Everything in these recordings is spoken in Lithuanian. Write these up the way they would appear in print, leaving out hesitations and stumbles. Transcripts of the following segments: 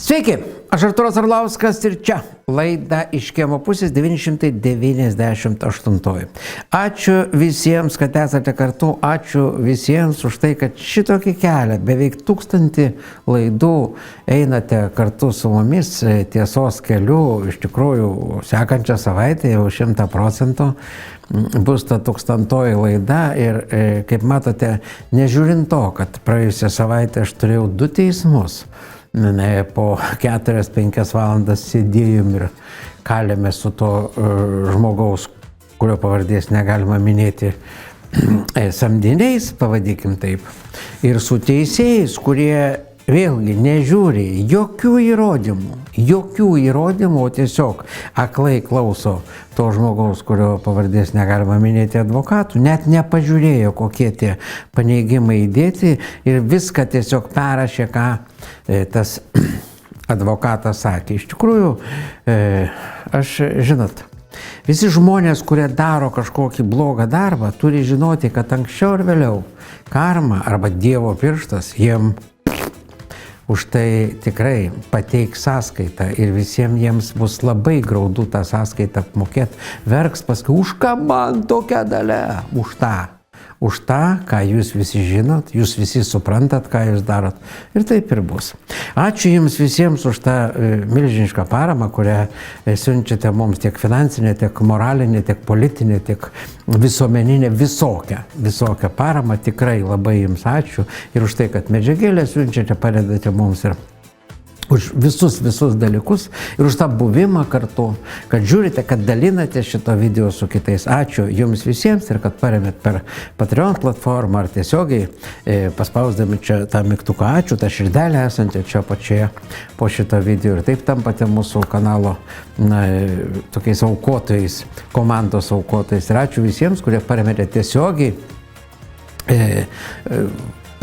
Sveiki, aš Artūras Arlauskas ir čia laida Iš kiemo pusės 998. Ačiū visiems, kad esate kartu, ačiū visiems už tai, kad šitokį kelią, beveik 1000 laidų einate kartu su mumis tiesos keliu. Iš tikrųjų, sekančią savaitę jau 100% bus ta 1000 laida ir, kaip matote, nežiūrint to, kad praėjusią savaitę aš turėjau 2 teismus, po 4-5 valandas sėdėjom ir kalėmės su to žmogaus, kurio pavardės negalima minėti, samdiniais, pavadikim taip, ir su teisėjais, kurie vėlgi nežiūri jokių įrodymų, o tiesiog aklai klauso to žmogaus, kurio pavardės negalima minėti, advokatų, net nepažiūrėjo, kokie tie paneigimai įdėti ir viską tiesiog perrašė, ką tas advokatas sakė. Iš tikrųjų, žinot, visi žmonės, kurie daro kažkokį blogą darbą, turi žinoti, kad anksčiau ir vėliau karma arba Dievo pirštas jiem už tai tikrai pateiks sąskaitą ir visiems jiems bus labai graudu tą sąskaitą apmokėti. Verks paskui, už ką man tokia dalia? Už tą, ką jūs visi žinot, jūs visi suprantat, ką jūs darot. Ir taip ir bus. Ačiū jums visiems už tą milžinišką paramą, kurią siunčiate mums tiek finansinė, tiek moralinė, tiek politinė, tiek visuomeninė, visokia parama. Tikrai labai jums ačiū ir už tai, kad medžiagėlę siunčiate, padedate mums ir už visus dalykus ir už tą buvimą kartu, kad žiūrite, kad dalinate šito video su kitais. Ačiū jums visiems ir kad paremėt per Patreon platformą ar tiesiogiai paspausdami čia tą mygtuką ačiū, tą širdelę esantį čia pačioje po šito video ir taip tampate mūsų kanalo tokiais aukotojais, komandos aukotojais. Ir ačiū visiems, kurie paremėte tiesiogiai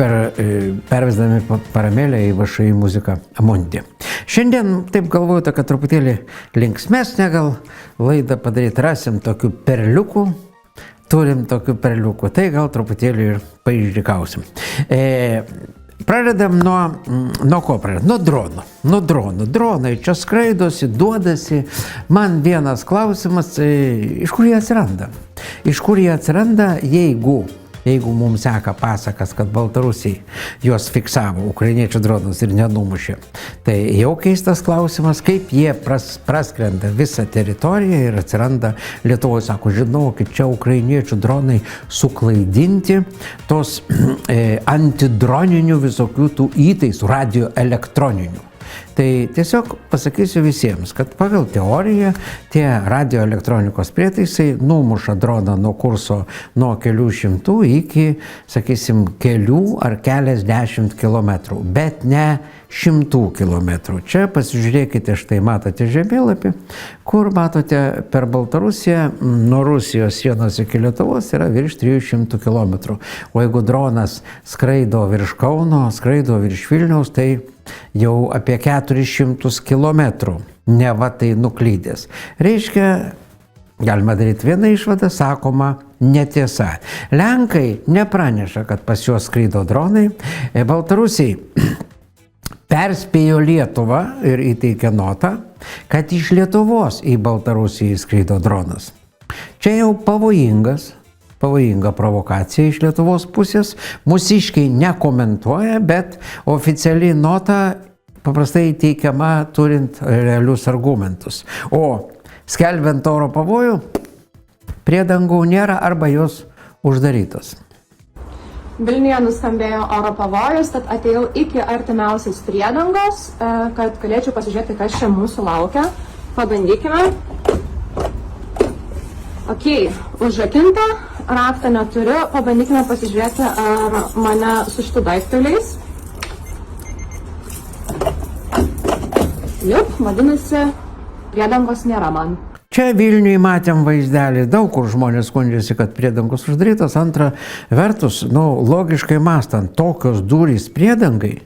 pervesdami paramėlę į VŠI muziką Amundi. Šiandien, taip galvoju, kad truputėlį linksmesnę gal laidą padaryti, rasim tokių perliukų, tai gal truputėlį ir paišdykausim. Pradedam nuo ko pradedam? Nuo dronų. Dronai čia skraidosi, duodasi. Man vienas klausimas, iš kur jie atsiranda? Iš kur jie atsiranda, jeigu mums seka pasakas, kad Baltarusiai juos fiksavo, ukrainiečių dronus ir nenumušė. Tai jau keistas klausimas, kaip jie praskrenda visą teritoriją ir atsiranda Lietuvoje, sako, žinokit, čia ukrainiečių dronai suklaidinti tos antidroninių visokių tų įtaisų, radioelektroninių. Tai tiesiog pasakysiu visiems, kad pagal teoriją tie radioelektronikos prietaisai numuša droną nuo kurso nuo kelių šimtų iki, sakysim, kelių ar keliasdešimt kilometrų, bet ne 100 kilometrų. Čia pasižiūrėkite, štai matote žemėlapį, kur matote per Baltarusiją nuo Rusijos sienos iki Lietuvos yra virš 300 kilometrų. O jeigu dronas skraido virš Kauno, skraido virš Vilniaus, tai jau apie 400 kilometrų, neva tai nuklydęs. Reiškia, galima daryti vieną išvadą, sakoma, netiesa. Lenkai nepraneša, kad pas juos skraido dronai, Baltarusiai perspėjo Lietuvą ir įteikė notą, kad iš Lietuvos į Baltarusiją skraido dronas. Čia jau pavojinga provokacija iš Lietuvos pusės. Mūsiškiai nekomentuoja, bet oficialiai nota paprastai teikiama turint realius argumentus. O skelbiant oro pavojų, priedangų nėra arba jos uždarytos. Vilniuje nuskambėjo oro pavojus, tad atėjau iki artimiausios priedangos, kad galėčiau pasižiūrėti, kas čia mūsų laukia. Pabandykime. Ok, užrakinta, raktą neturiu, pabandykime pasižiūrėti, ar mane su šitu daiktu leis. Jup, vadinasi, priedangos nėra man. Čia Vilniuje matėm vaizdelį, daug kur žmonės skundžiasi, kad priedangos uždarytos. Antra vertus, logiškai mąstant, tokios durys priedangai,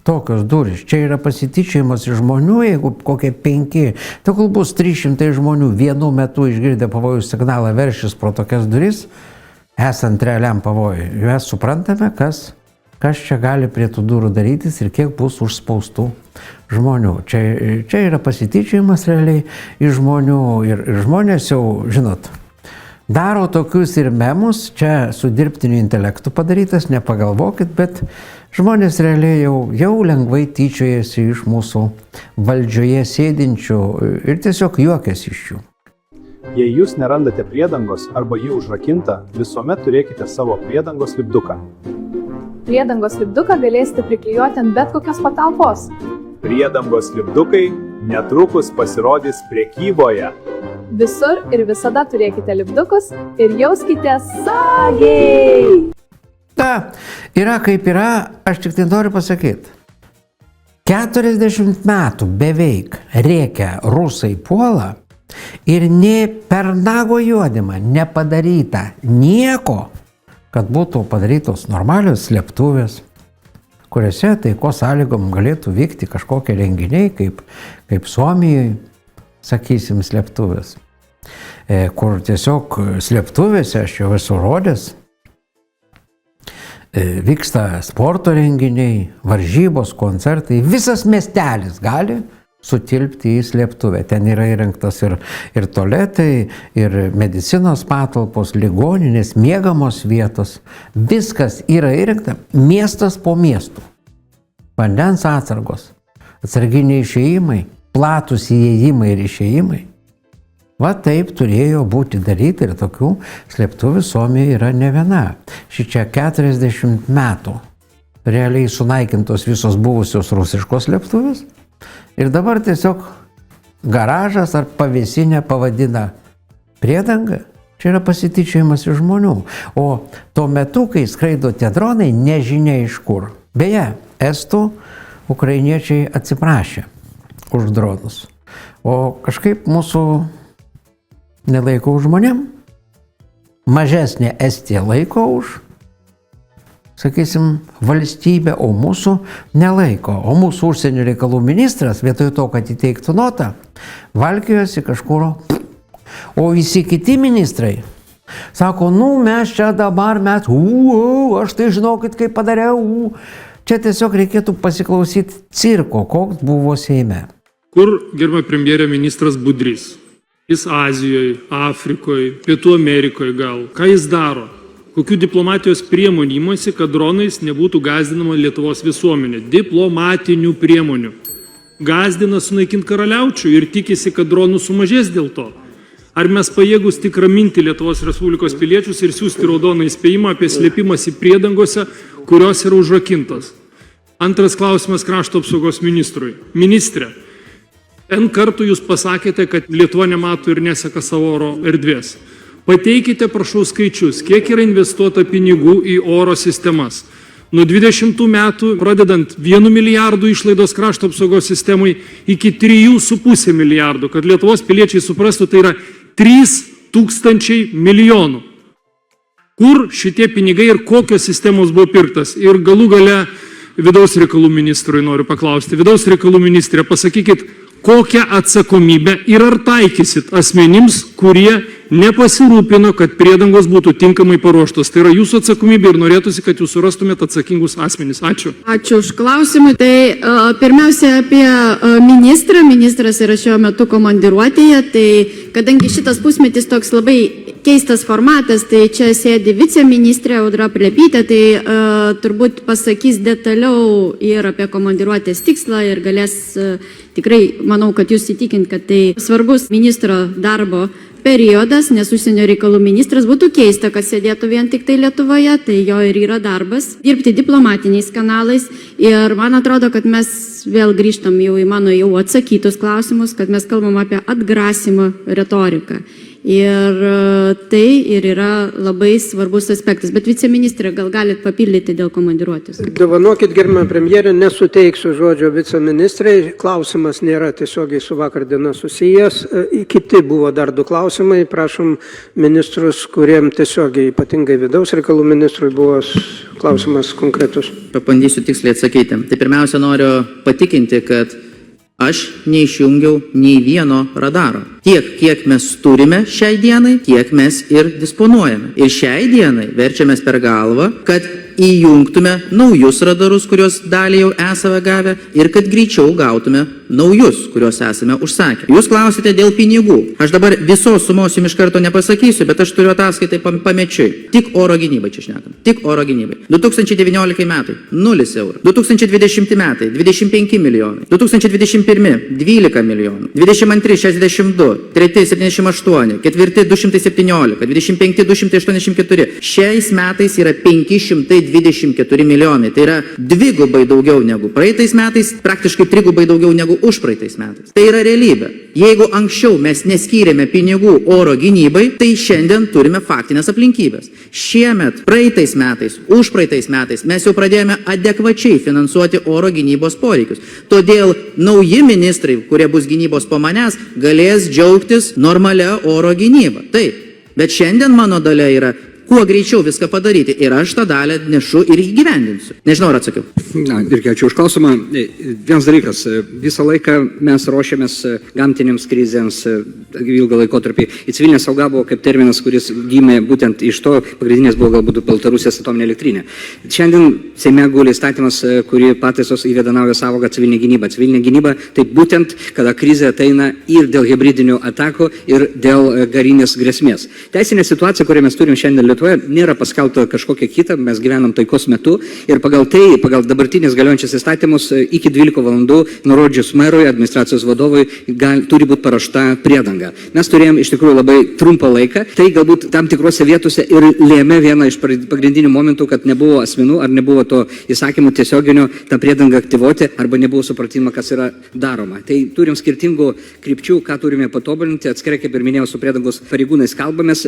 čia yra pasityčiojimas iš žmonių, jeigu kokie 5, tegul bus 300 žmonių vienu metu išgirdę pavojų signalą veršis pro tokias duris, esant realiam pavojui. Mes suprantame, kas čia gali prie tų durų darytis ir kiek bus užspaustų žmonių. Čia yra pasityčiojimas realiai iš žmonių ir žmonės jau, žinot, daro tokius ir memus, čia su dirbtiniu intelektu padarytas, nepagalvokit, bet žmonės realiai jau lengvai tyčiojasi iš mūsų valdžioje sėdinčių ir tiesiog juokiasi iš jų. Jei jūs nerandate priedangos arba ji užrakinta, visuomet turėkite savo priedangos lipduką. Priedangos lipduką galėsite priklijuoti ant bet kokios patalpos. Priedangos lipdukai netrukus pasirodys prekyboje. Visur ir visada turėkite lipdukus ir jauskite saugiai. Ta, yra kaip yra, aš tik tai noriu pasakyti. 40 metų beveik rėkia rusai puola ir nė per nago juodimą nepadaryta nieko, kad būtų padarytos normalios slėptuvės, kuriuose taiko sąlygom galėtų vykti kažkokie renginiai, kaip Suomijoje, sakysim, slėptuvės, kur tiesiog slėptuvėse, aš jau esu rodęs, vyksta sporto renginiai, varžybos, koncertai, visas miestelis gali sutilpti į slėptuvę. Ten yra įrengtas ir tualetai, ir medicinos patalpos, ligoninės, miegamos vietos. Viskas yra įrengta miestas po miestų. Vandens atsargos, atsarginiai išėjimai, platus įėjimai ir išėjimai. Va taip turėjo būti daryti ir tokių slėptuvių Suomijoje yra ne viena. Šičia 40 metų realiai sunaikintos visos buvusios rusiškos slėptuvės ir dabar tiesiog garažas ar pavėsinė pavadina priedanga. Čia yra pasityčiojimas iš žmonių. O tuo metu, kai skraido tie dronai, nežinia iš kur. Beje, estų ukrainiečiai atsiprašė už dronus. O kažkaip mūsų nelaiko už žmonėm. Mažesnė Estija laiko už, sakysim, valstybę, o mūsų nelaiko. O mūsų užsienio reikalų ministras, vietoj to, kad įteiktų notą, valkiojosi kažkur. O visi kiti ministrai sako, mes čia dabar, aš tai žinokit, kaip padariau. Čia tiesiog reikėtų pasiklausyti cirko, koks buvo Seime. Kur, gerbiama premjerė, ministras Budrys? Jis Azijoje, Afrikoje, Pietų Amerikoje gal. Ką jis daro? Kokių diplomatijos priemonių imasi, kad dronais nebūtų gąsdinama Lietuvos visuomenė? Diplomatinių priemonių. Gąsdina sunaikinti karaliaučių ir tikisi, kad dronų sumažės dėl to. Ar mes pajėgus tik raminti Lietuvos Respublikos piliečius ir siūsti raudoną įspėjimą apie slėpimąsi priedangose, kurios yra užrakintos? Antras klausimas krašto apsaugos ministrui. Ministrė, N kartų jūs pasakėte, kad Lietuva nemato ir neseka savo oro erdvės. Pateikite, prašau, skaičius, kiek yra investuota pinigų į oro sistemas. Nuo 20 metų, pradedant 1 milijardų išlaidos krašto apsaugos sistemai iki 3,5 milijardų, kad Lietuvos piliečiai suprastų, tai yra 3,000 milijonų. Kur šitie pinigai ir kokios sistemos buvo pirktas? Ir galų gale vidaus reikalų ministrui noriu paklausti. Vidaus reikalų ministrė, pasakykit, kokią atsakomybę ir ar taikysit asmenims, kurie nepasirūpino, kad priedangos būtų tinkamai paruoštos. Tai yra jūsų atsakomybė ir norėtųsi, kad jūs surastumėte atsakingus asmenys. Ačiū. Ačiū už klausimą. Tai pirmiausia apie ministrą. Ministras yra šiuo metu komandiruotėje. Tai kadangi šitas pusmetis toks labai keistas formatas, tai čia sėdi viceministrė Audra Plepytė, tai turbūt pasakys detaliau ir apie komandiruotės tikslą ir galės tikrai, manau, kad jūs įtikint, kad tai svarbus ministro darbo periodas, nes užsienio reikalų ministras būtų keista, kad sėdėtų vien tik tai Lietuvoje, tai jo ir yra darbas, dirbti diplomatiniais kanalais ir man atrodo, kad mes vėl grįžtam jau į mano jau atsakytus klausimus, kad mes kalbam apie atgrasimo retoriką. Ir tai ir yra labai svarbus aspektas. Bet viceministrė, gal galit papildyti dėl komandiruotės? Dovanokit, gerbiama premjerė, nesuteiksiu žodžio viceministrai. Klausimas nėra tiesiogiai su vakar diena susijęs. Kiti buvo dar 2 klausimai. Prašom ministrus, kuriem tiesiogiai, ypatingai vidaus reikalų ministrui, buvo klausimas konkretus. Pabandysiu tiksliai atsakyti. Tai pirmiausia, noriu patikinti, kad aš neišjungiau nei vieno radaro. Tiek, kiek mes turime šiai dienai, tiek mes ir disponuojame. Ir šiai dienai verčiamės per galvą, kad įjungtume naujus radarus, kuriuos dalį jau esame gavę, ir kad greičiau gautume naujus, kuriuos esame užsakę. Jūs klausite dėl pinigų. Aš dabar visos sumos jums iš karto nepasakysiu, bet aš turiu ataskaitai pamečiui. Tik oro gynybai čia šnekam. Tik oro gynybai. 2019 metai – 0 eurų. 2020 metai – 25 milijonai. 2021 – 12 milijonų. 22 – 62. 3 – 78. 4 – 217. 25 – 284. Šiais metais yra 524 milijonai. Tai yra dvigubai daugiau negu praeitais metais, praktiškai trigubai daugiau negu už praeitais metais. Tai yra realybė. Jeigu anksčiau mes neskyrėme pinigų oro gynybai, tai šiandien turime faktinės aplinkybės. Šiemet, praeitais metais, už praeitais metais mes jau pradėjome adekvačiai finansuoti oro gynybos poreikius. Todėl nauji ministrai, kurie bus gynybos po manęs, galės džiaugtis normalia oro gynyba. Taip, bet šiandien mano dalia yra kuo greičiau viską padaryti. Ir aš tą dalę nešu ir įgyvendinsiu. Nežinau, ar atsakiau. Na, irgi ačiū už klausimą. Vienas dalykas, visą laiką mes ruošiamės gamtinėms krizėms ilgą laikotarpį. Į civilinę saugą buvo kaip terminas, kuris gimė būtent iš to, pagrindinės buvo galbūt Baltarusijos atominė elektrinė. Šiandien Seime guli įstatymas, kurį pataisos įveda naują sąvoką civilinė gynyba. Civilinė gynyba tai būtent, kada krizė ateina ir dėl hibridinių atakų, ir dėl karinės grėsmės. Teisinė situacija, kurią mes turim šiandien Lietuvoje, nėra paskelbta kažkokia kita, mes gyvenam taikos metu ir pagal dabartinės galiojančias įstatymus iki 12 valandų nurodžius merui, administracijos vadovui, turi būti paruošta priedanga. Mes turėjom iš tikrųjų labai trumpą laiką, tai galbūt tam tikrose vietose ir lėmė vieną iš pagrindinių momentų, kad nebuvo asmenų ar nebuvo to įsakymų tiesioginio tą priedangą aktyvuoti arba nebuvo supratimo, kas yra daroma. Tai turim skirtingų krypčių, ką turime patobulinti, atskirai, kaip ir minėjau, su priedangos pareigūnais kalbamės,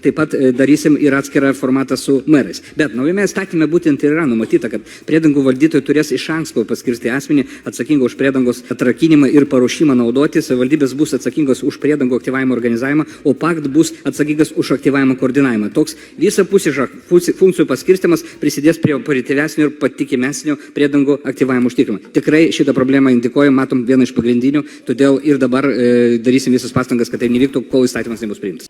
taip pat darysim ir atskirą formatą su merais. Bet naujame įstatyme būtent ir yra numatyta, kad priedangų valdytojai turės iš anksto paskirti asmenį atsakingą už priedangos atrakinimą ir paruošimą naudoti, savivaldybės bus atsakingos už priedangų aktyvavimo organizavimą, o PAKT bus atsakingas už aktyvavimo koordinavimą. Toks visapusiškas funkcijų paskirstimas prisidės prie operatyvesnio ir patikimesnio priedangų aktyvavimo užtikrinimo. Tikrai šitą problemą indikuojam, matom vieną iš pagrindinių, todėl ir dabar darysim visas pastangas, kad tai nevyktų, kol įstatymas nebus priimtas.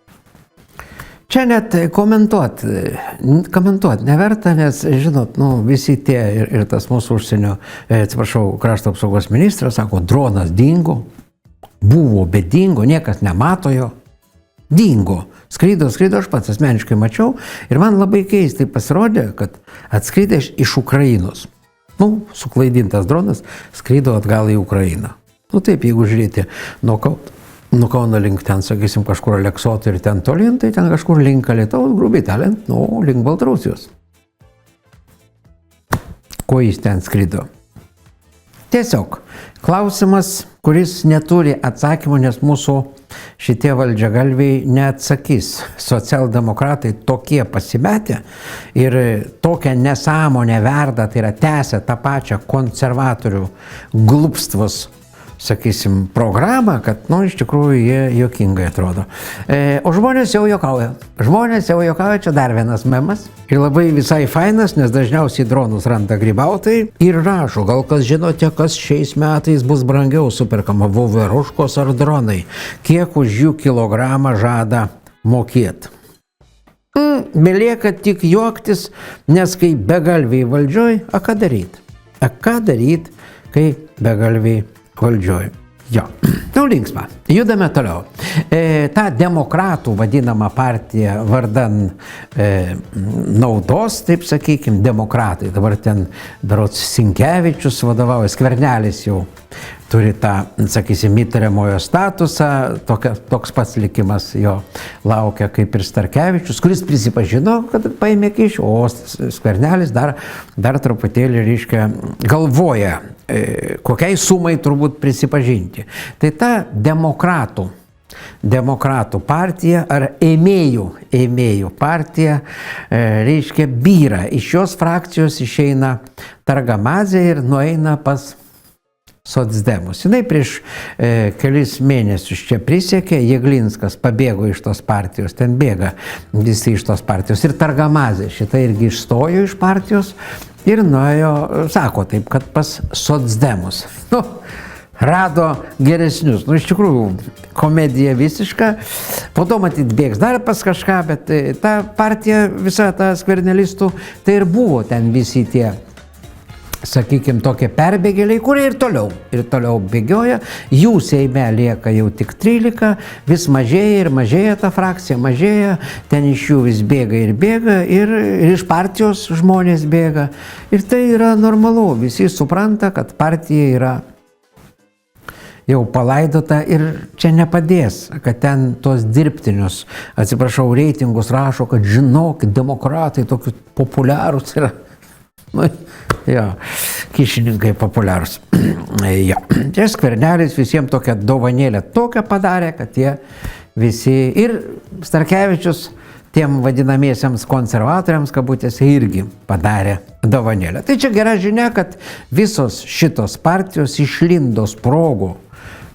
Čia net komentuot neverta, nes, žinot, visi tie ir tas mūsų užsienio, krašto apsaugos ministras sako, dronas dingo, buvo, bet dingo, niekas nemato jo, dingo. Skrido, aš pats asmeniškai mačiau ir man labai keistai pasirodė, kad atskridęs iš Ukrainos. Suklaidintas dronas skrido atgal į Ukrainą. Taip, jeigu žiūrėti nuo Kauno link ten, sakysim, kažkur Aleksoto ir ten tolin, tai ten kažkur link Alytaus, grubiai tariant, link Baltarusijos. Ko jis ten skrido? Tiesiog klausimas, kuris neturi atsakymų, nes mūsų šitie valdžiagalviai neatsakys. Socialdemokratai tokie pasimetę ir tokią nesąmonę verda, tai yra tęsia tą pačią konservatorių glupstvos, sakysim, programą, kad, iš tikrųjų, jie juokingai atrodo. O žmonės jau juokauja. Čia dar vienas memas. Ir labai visai fainas, nes dažniausiai dronus randa grybautojai ir rašo, gal kas žinote, kas šiais metais bus brangiau superkama, voveruškos ar dronai, kiek už jų kilogramą žada mokėti. Belieka tik juoktis, nes kai begalviai valdžioj, ką daryt? Ką daryt, kai begalviai valdžioj? Jo, linksma. Judame toliau. Ta demokratų vadinama partija vardan naudos, taip sakykim, demokratai. Dabar ten berods Sinkevičius vadovauja, Skvernelis jau turi tą, sakysim, įtariamojo statusą, toks pats likimas jo laukia kaip ir Starkevičius, kuris prisipažino, kad paėmė kyšį, o Skvernelis dar truputėlį, reiškia, galvoja, kokiai sumai turbūt prisipažinti. Tai ta demokratų partija ar ėmėjų partija, reiškia, byra. Iš šios frakcijos išeina Targamadzė ir nueina pas socdemus. Jinai prieš kelis mėnesius čia prisiekė, Jeglinskas pabėgo iš tos partijos, ten bėga visi iš tos partijos. Ir Targamadzė šitą irgi išstojo iš partijos ir nuėjo, sako taip, kad pas socdemus. rado geresnius. Nu, iš tikrųjų, komedija visiška. Po to matyt bėgs dar pas kažką, bet ta partija, visa ta skvernelistų, tai ir buvo ten visi tie, sakykime, tokie perbėgėliai, kurie ir toliau bėgioja. Jų Seime lieka jau tik 13, vis mažėja ir mažėja ta frakcija, mažėja, ten iš jų vis bėga ir iš partijos žmonės bėga. Ir tai yra normalu, visi supranta, kad partija yra jau palaidota ir čia nepadės, kad ten tos dirbtinius, atsiprašau, reitingus rašo, kad žinokit, demokratai tokius populiarūs yra. Nu, jo, kišininkai populiarūs. Jo. Čia Skvernelis visiems tokią dovanėlę tokią padarė, kad jie visi ir Starkevičius tiem vadinamiesiems konservatoriams, kabutėse, irgi padarė dovanėlę. Tai čia gera žinia, kad visos šitos partijos išlindo sprogų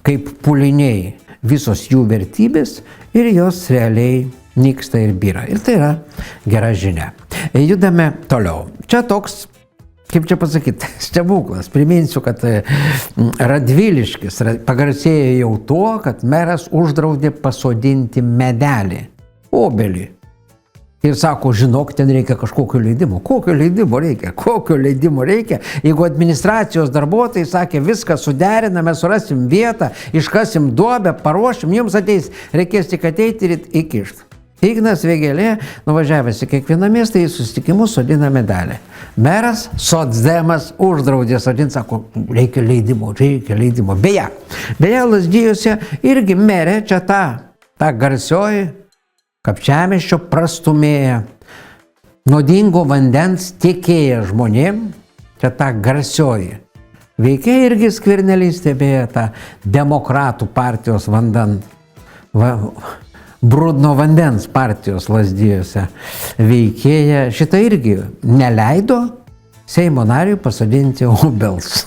kaip puliniai, visos jų vertybės ir jos realiai nyksta ir byra. Ir tai yra gera žinia. Judame toliau. Čia toks, kaip čia pasakyti, stebuklas. Priminsiu, kad Radviliškis pagarsėjo jau tuo, kad meras uždraudė pasodinti medelį, obelį. Ir sako, žinok, ten reikia kažkokio leidimo. Kokio leidimo reikia? Kokio leidimo reikia? Jeigu administracijos darbuotojai sakė, viską suderiname, surasim vietą, iškasim duobę, paruošim, jums ateis, reikės tik ateiti ir įkišti. Ignas Vėgėlė, nuvažiavęs į kiekvieną miestą, į susitikimus sodina medelį. Meras, socdemas, uždraudė sodinti, sako, reikia leidimo. Beje, Lazdijuose irgi merė čia ta garsioji Kapčiamiesčio prastumėja nuodingo vandens tiekėja žmonėm, čia ta garsioji. Veikia irgi Skvernelis stebėjo tą demokratų partijos Brudno vandens partijos Lazdijuose veikėja. Šitą irgi neleido Seimo nariui pasodinti obels.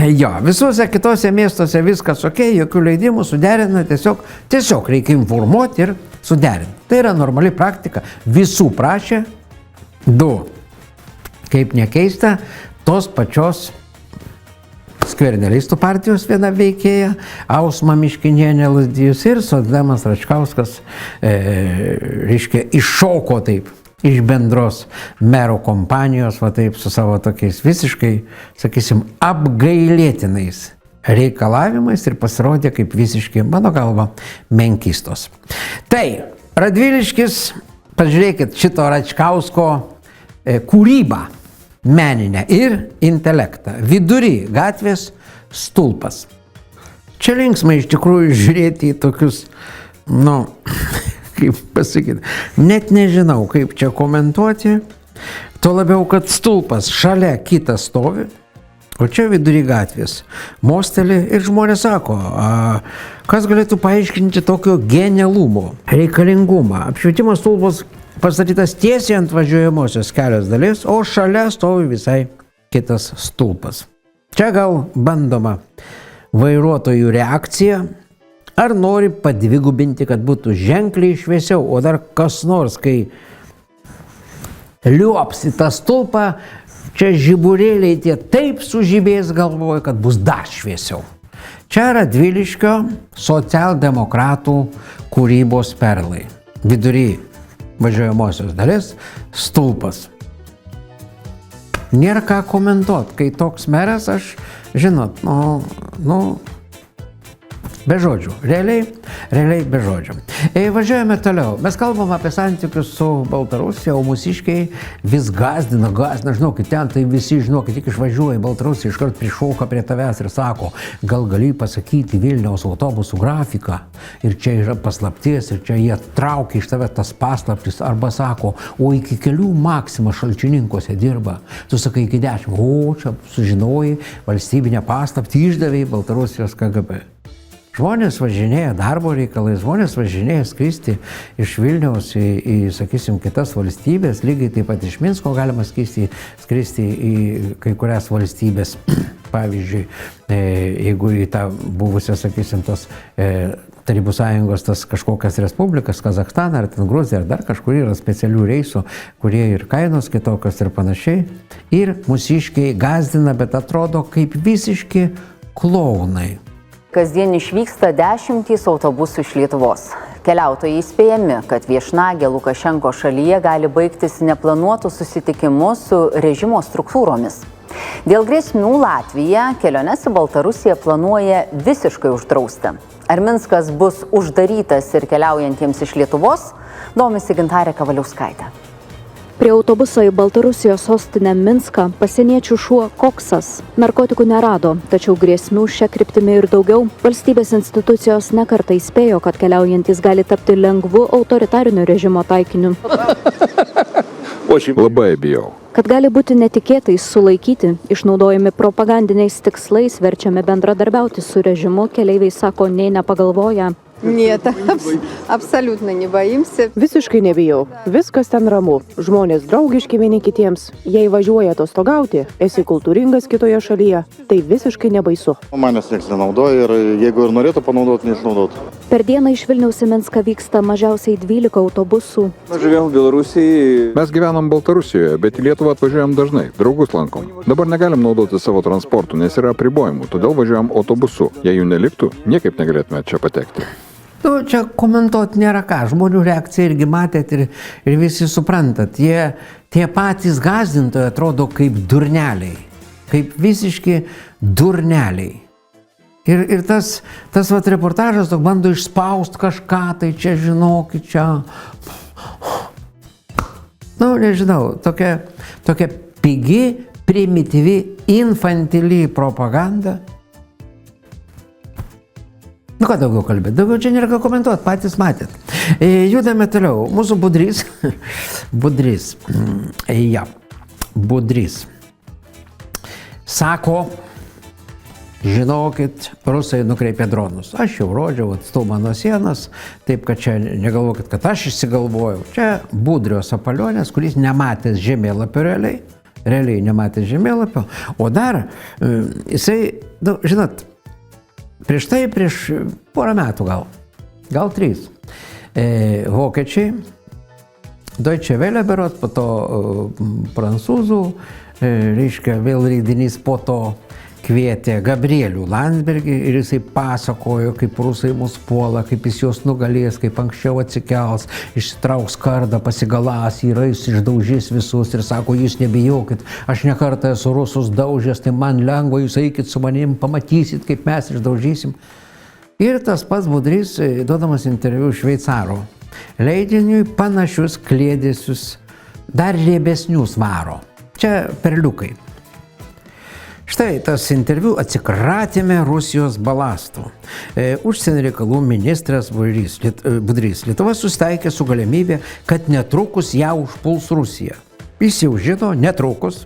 Jo, visuose kitose miestuose viskas ok, jokių leidimų suderina, tiesiog reikia informuoti ir suderinti. Tai yra normali praktika. Visų prašė 2. Kaip nekeista, tos pačios Skvernelistų partijos viena veikėja, Ausma Miškinienė Lazdijus ir socdemas Račkauskas, iššoko taip iš bendros mero kompanijos, va taip su savo tokiais visiškai, sakysim, apgailėtinais reikalavimais ir pasirodė kaip visiškai, mano galva, menkystos. Tai, Radviliškis, pažiūrėkit šito Račkausko kūrybą meninę ir intelektą. Vidury gatvės stulpas. Čia linksma iš tikrųjų žiūrėti į tokius, kaip pasakyti, net nežinau, kaip čia komentuoti, tuo labiau, kad stulpas šalia kitas stovi, o čia vidury gatvės mosteli ir žmonės sako, kas galėtų paaiškinti tokio genialumo, reikalingumą. Apšvietimo stulpas pastatytas tiesiai ant važiuojamosios kelios dalies, o šalia stovi visai kitas stulpas. Čia gal bandoma vairuotojų reakcija, ar nori padvigubinti, kad būtų ženkliai šviesiau, o dar kas nors, kai liuops į tą stulpą, čia žiburėliai tie taip sužibės galvoja, kad bus dar šviesiau. Čia Radviliškio socialdemokratų kūrybos perlai. Vidury važiuojamosios dalies stulpas. Nėra ką komentuoti, kai toks meras, aš, žinot, be žodžių. Realiai be žodžių. Važiuojame toliau. Mes kalbam apie santykius su Baltarusija, o mūsiškiai vis gazdina, žinokit, ten tai visi, žinokit, tik išvažiuoja Baltarusija, iškart prišauka prie tavęs ir sako, gal gali pasakyti Vilniaus autobusų grafiką, ir čia yra paslaptis, ir čia jie traukia iš tave tas paslaptis, arba sako, o iki kelių Maksima Šalčininkuose dirba. Tu sakai iki 10, o čia sužinojai valstybinę paslaptį, išdavė Baltarusijos KGB. Žmonės važinėja darbo reikalai, žmonės važinėja skristi iš Vilniaus į, sakysim, kitas valstybės, lygiai taip pat iš Minsko galima skristi į kai kurias valstybės. Pavyzdžiui, jeigu į tą buvusią, sakysim, tos Tarybų sąjungos tas kažkokias respublikas, Kazakstaną ar ten Gruziją, ar dar kažkur yra specialių reisų, kurie ir kainos kitokios ir panašiai. Ir mūsiškiai gazdina, bet atrodo kaip visiški klounai. Kasdien išvyksta dešimtys autobusų iš Lietuvos. Keliautojai įspėjami, kad viešnagė Lukašenko šalyje gali baigtis neplanuotų susitikimų su režimo struktūromis. Dėl grėsmių Latvija keliones į Baltarusiją planuoja visiškai uždrausti. Ar Minskas bus uždarytas ir keliaujantiems iš Lietuvos, domisi Gintarė Kavaliauskaitė. Prie autobuso į Baltarusijos sostinę Minską pasieniečių šuo Koksas narkotikų nerado, tačiau grėsmių šia kryptimi ir daugiau. Valstybės institucijos nekartą įspėjo, kad keliaujantys gali tapti lengvu autoritarinio režimo taikiniu. Labai bijau. Kad gali būti netikėtai sulaikyti, išnaudojami propagandiniais tikslais, verčiami bendradarbiauti su režimu, keleiviai sako, nei nepagalvoja. Нет, абсолютно не боимся. Visiškai nebijau. Viskas ten ramu. Žmonės draugiški vieni kitiems. Jei važiuoja atostogauti, esi kultūringas kitoje šalyje, tai visiškai nebaisu. Manęs nieks nenaudoja ir jeigu ir norėtų panaudoti, neišnaudotų. Per dieną iš Vilniaus į Minską vyksta mažiausiai 12 autobusų. Mes gyvenam Baltarusijoje, bet į Lietuvą atvažiuojam dažnai. Draugus lankom. Dabar negalim naudoti savo transportų, nes yra apribojimų, todėl važiuojam autobusu. Jei jų neliktų, niekaip negalėtume čia patekti. Nu, čia komentuoti nėra ką, žmonių reakciją irgi matėt ir visi suprantat, tie patys gąsdintojai atrodo kaip durneliai, kaip visiški durneliai. Ir tas vat reportažas bando išspausti kažką, tai čia žinokit, čia, nu, nežinau, tokia pigi, primityvi, infantili propaganda. Nu ką daugiau kalbėti, daugiau čia nėra ką komentuoti, patys matėt. Judame toliau, mūsų Budrys sako, žinokit, rusai nukreipė dronus. Aš jau rodžiau atstumą nuo sienos, taip kad čia negalvokit, kad aš išsigalvojau. Čia Budrio Sapalionės, kuris nematęs žemėlapio realiai nematęs žemėlapio, o dar jisai, nu, žinot, prieš porą metų gal 3, vokiečiai, Deutsche Welle berot, po to prancūzų, reiškia vėl leidinys po to kvietė Gabrielių Landsbergį ir jisai pasakojo, kaip rusai mus puola, kaip jis juos nugalės, kaip anksčiau atsikels, išsitrauks kardą, pasigalas, įrais, išdaužys visus ir sako, jūs nebijokit, aš nekartą esu rusus daužęs, tai man lengva, jūs eikit su manim, pamatysit, kaip mes išdaužysim. Ir tas pats Budrys, duodamas interviu šveicaro leidiniui, panašius kliedesius, dar riebesnius varo. Čia perliukai. Štai tas interviu atsikratėme Rusijos balastų. Užsienio reikalų ministras Budrys. Lietuva susitaikė su galimybė, kad netrukus ją užpuls Rusija. Jis jau žino, netrukus.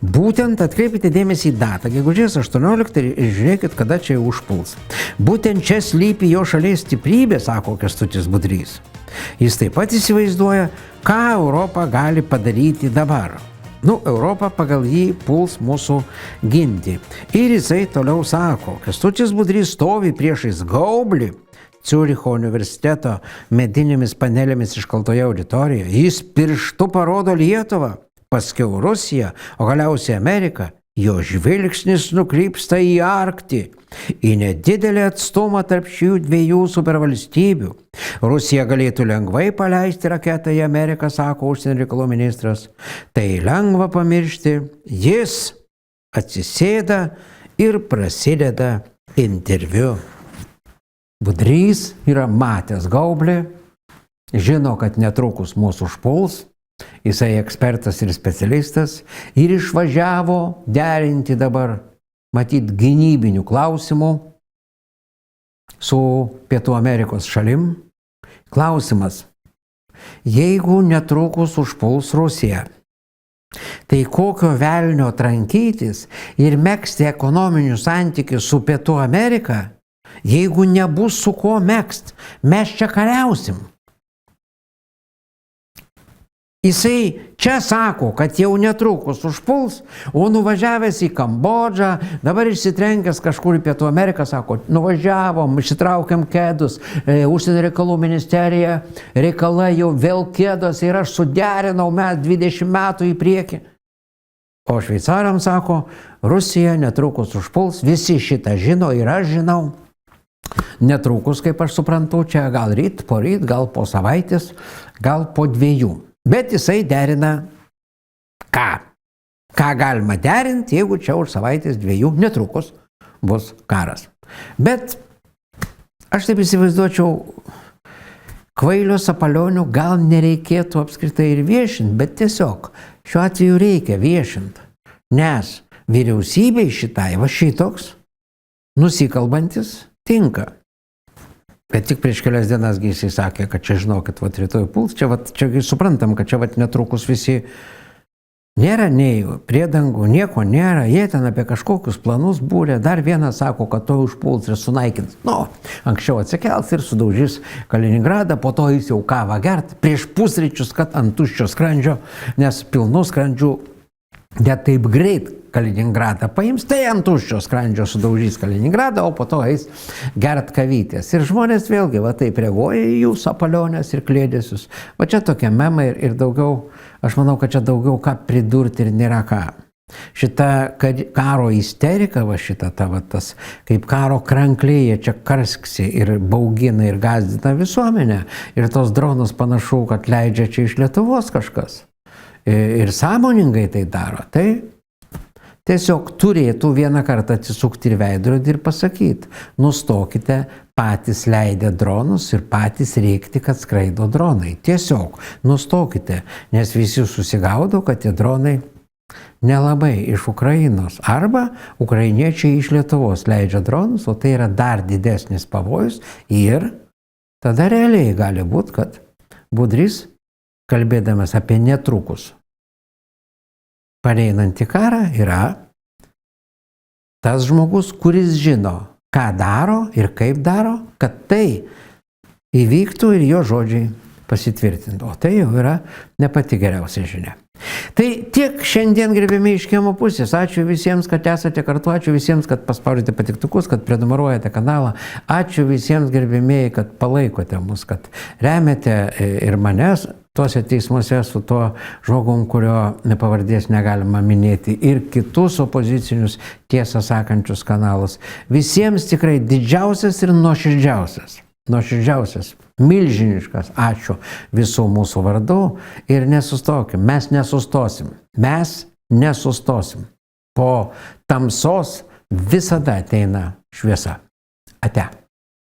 Būtent atkreipkite dėmesį į datą, gegužės 18 ir žiūrėkit, kada čia jau užpuls. Būtent čia slypi jo šalies stiprybė, sako Kęstutis Budrys. Jis taip pat įsivaizduoja, ką Europa gali padaryti dabar. Nu, Europa pagal jį puls mūsų ginti. Ir jisai toliau sako, Kęstutis Budrys stovi priešais Gaublį, Ciuricho universiteto medinėmis panelėmis iškaltoje auditorijoje. Jis pirštu parodo Lietuvą, paskiau Rusiją, o galiausiai Ameriką. Jo žvilgsnis nukrypsta į Arktį, į nedidelį atstumą tarp šių dviejų supervalstybių. Rusija galėtų lengvai paleisti raketą į Ameriką, sako užsienio reikalų ministras. Tai lengva pamiršti. Jis atsisėda ir prasideda interviu. Budrys yra matęs Gaublį, žino, kad netrukus mūsų užpuls. Jisai ekspertas ir specialistas ir išvažiavo derinti dabar, matyt, gynybinių klausimų su Pietų Amerikos šalim. Klausimas, jeigu netrukus užpuls Rusiją, tai kokio velnio trankytis ir megzti ekonominių santykių su Pietų Amerika, jeigu nebus su kuo megzt, mes čia kariausim. Jisai čia sako, kad jau netrukus užpuls, o nuvažiavęs į Kambodžą, dabar išsitrenkęs kažkur į Pietų Ameriką, sako, nuvažiavom, išsitraukiam kėdus, užsienio reikalų ministerija, reikalai jau vėl kėdos ir aš suderinau mes 20 metų į priekį. O šveicarams sako, Rusija netrukus užpuls, visi šitą žino ir aš žinau. Netrukus, kaip aš suprantu, čia gal ryt, poryt, gal po savaitės, gal po 2. Bet jisai derina ką? Ką galima derinti, jeigu čia už savaitės 2 netrukus bus karas. Bet aš taip įsivaizduočiau, kvailio Sapalionių gal nereikėtų apskritai ir viešinti, bet tiesiog šiuo atveju reikia viešinti, nes vyriausybei šitai va šitoks nusikalbantis tinka. Bet tik prieš kelias dienas jisai sakė, kad čia žinokit, vat rytoj puls, čia suprantam, kad čia vat netrukus visi nėra nei priedangų, nieko nėra, jie ten apie kažkokius planus būrė, dar vienas sako, kad to užpuls ir sunaikins. Nu, anksčiau atsikels ir sudaužys Kaliningradą, po to jis jau kavą gert, prieš pusryčius, kad ant tuščio skrandžio, nes pilnų skrandžių ne taip greit Kaliningradą paims, tai ant tuščio skrandžio sudaužys Kaliningradą, o po to eis gert kavytės. Ir žmonės vėlgi va taip reaguoja į jų Sapalionės ir klėdesius. Va čia tokie memai ir daugiau, aš manau, kad čia daugiau ką pridurti ir nėra ką. Šita karo isterika, va šita tas, kaip karo kranklyje čia karsksi ir baugina ir gazdina visuomenę. Ir tos dronus panašu, kad leidžia čia iš Lietuvos kažkas. Ir sąmoningai tai daro. Tai tiesiog turėtų vieną kartą atsisukti ir veidrodį ir pasakyti, nustokite patys leidę dronus ir patys rėkti, kad skraido dronai. Tiesiog nustokite, nes visi susigaudo, kad tie dronai nelabai iš Ukrainos arba ukrainiečiai iš Lietuvos leidžia dronus, o tai yra dar didesnis pavojus ir tada realiai gali būti, kad Budrys, kalbėdamas apie netrukus pareinantį karą, yra tas žmogus, kuris žino, ką daro ir kaip daro, kad tai įvyktų ir jo žodžiai pasitvirtintų. O tai jau yra ne pati geriausia žinia. Tai tiek šiandien, gerbiami iš Kiemo pusės. Ačiū visiems, kad esate kartu, ačiū visiems, kad paspaudėte patiktukus, kad prenumeruojate kanalą. Ačiū visiems, gerbėmieji, kad palaikote mus, kad remiate ir manęs tuose teismuose su tuo žmogum, kurio pavardės negalima minėti, ir kitus opozicinius tiesą sakančius kanalus. Visiems tikrai didžiausias ir nuoširdžiausias, milžiniškas ačiū visų mūsų vardų ir nesustokim, mes nesustosim. Po tamsos visada ateina šviesa. Ate.